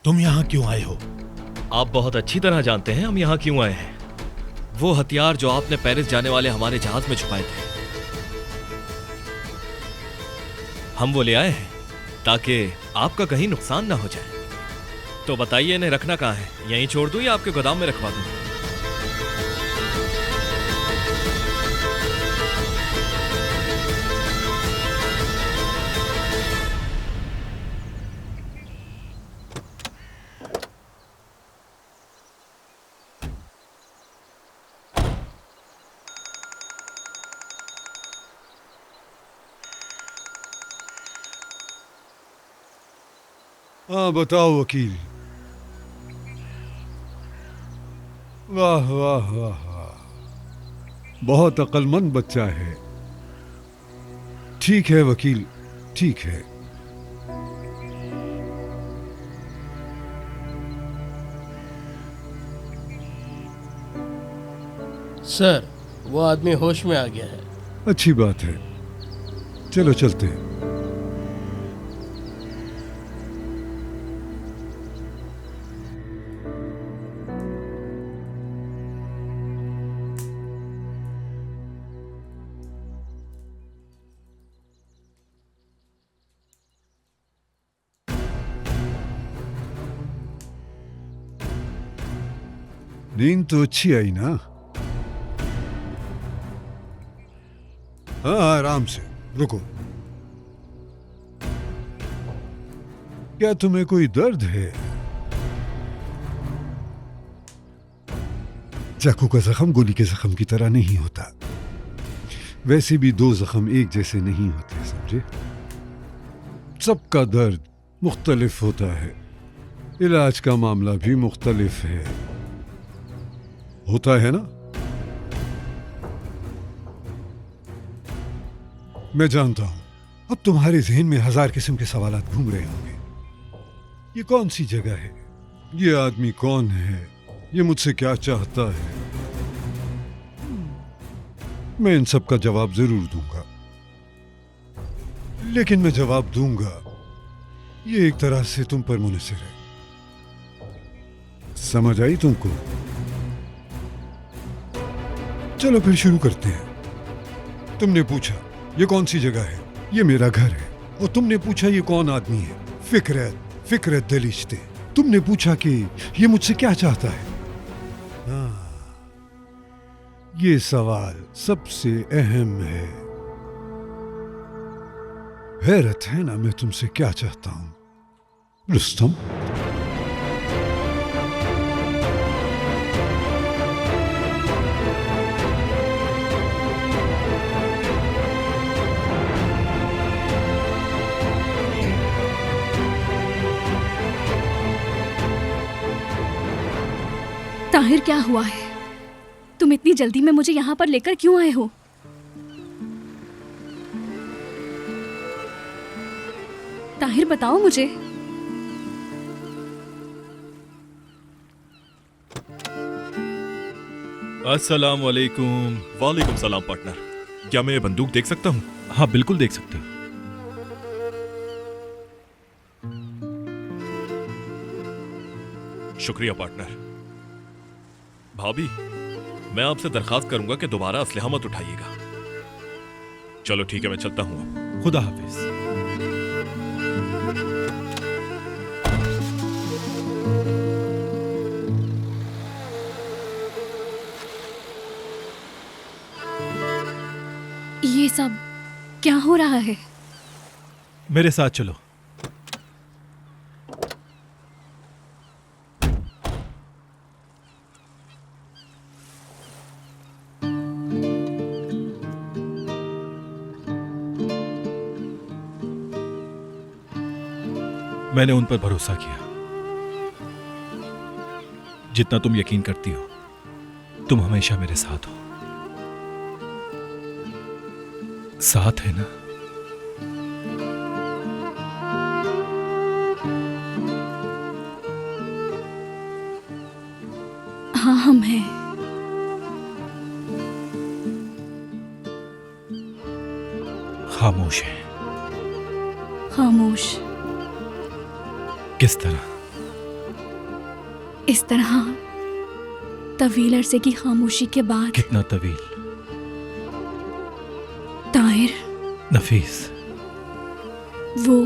तुम यहाँ क्यों आए हो? आप बहुत अच्छी तरह जानते हैं हम यहाँ क्यों आए हैं। वो हथियार जो आपने पेरिस जाने वाले हमारे जहाज में छुपाए थे, हम वो ले आए हैं ताकि आपका कहीं नुकसान ना हो जाए। तो बताइए इन्हें रखना कहाँ है? यहीं छोड़ दूं या आपके गोदाम में रखवा दूं? हाँ बताओ वकील। वाह वाह वाह वाह, बहुत अक्लमंद बच्चा है। ठीक है वकील, ठीक है। सर, वो आदमी होश में आ गया है। अच्छी बात है, चलो चलते हैं। नींद तो अच्छी आई ना? हाँ आराम से, रुको। क्या तुम्हें कोई दर्द है? चाकू का जख्म गोली के जख्म की तरह नहीं होता। वैसे भी दो जख्म एक जैसे नहीं होते, समझे? सबका दर्द मुख्तलिफ होता है, इलाज का मामला भी मुख्तलिफ है, होता है ना? मैं जानता हूं अब तुम्हारे जहन में हजार किस्म के सवालात घूम रहे होंगे। ये कौन सी जगह है? ये आदमी कौन है? ये मुझसे क्या चाहता है? मैं इन सब का जवाब जरूर दूंगा, लेकिन मैं जवाब दूंगा ये एक तरह से तुम पर मुनहसर है। समझ आई तुमको? चलो फिर शुरू करते हैं। तुमने पूछा ये कौन सी जगह है? ये मेरा घर है। और तुमने पूछा ये कौन आदमी है? फिक्रत दलिश्ते। तुमने पूछा कि ये मुझसे क्या चाहता है? हाँ, ये सवाल सबसे अहम है। हैरत है ना मैं तुमसे क्या चाहता हूं रुस्तम? ताहिर, क्या हुआ है? तुम इतनी जल्दी में मुझे यहाँ पर लेकर क्यों आए हो? ताहिर बताओ मुझे। अस्सलाम वालेकुम। वालेकुम सलाम पार्टनर। क्या मैं ये बंदूक देख सकता हूँ? हाँ बिल्कुल देख सकते हो। शुक्रिया पार्टनर। भाभी, मैं आपसे दरखास्त करूंगा कि दोबारा असलहा मत उठाइएगा। चलो ठीक है, मैं चलता हूं अब। खुदा हाफिज। ये सब क्या हो रहा है? मेरे साथ चलो। मैंने उन पर भरोसा किया जितना तुम यकीन करती हो। तुम हमेशा मेरे साथ हो। साथ है ना? हाँ, हम हैं। खामोश है। खामोश? किस तरह? इस तरह तवील अरसे की खामोशी के बाद कितना तवील। ताहिर नफीस। वो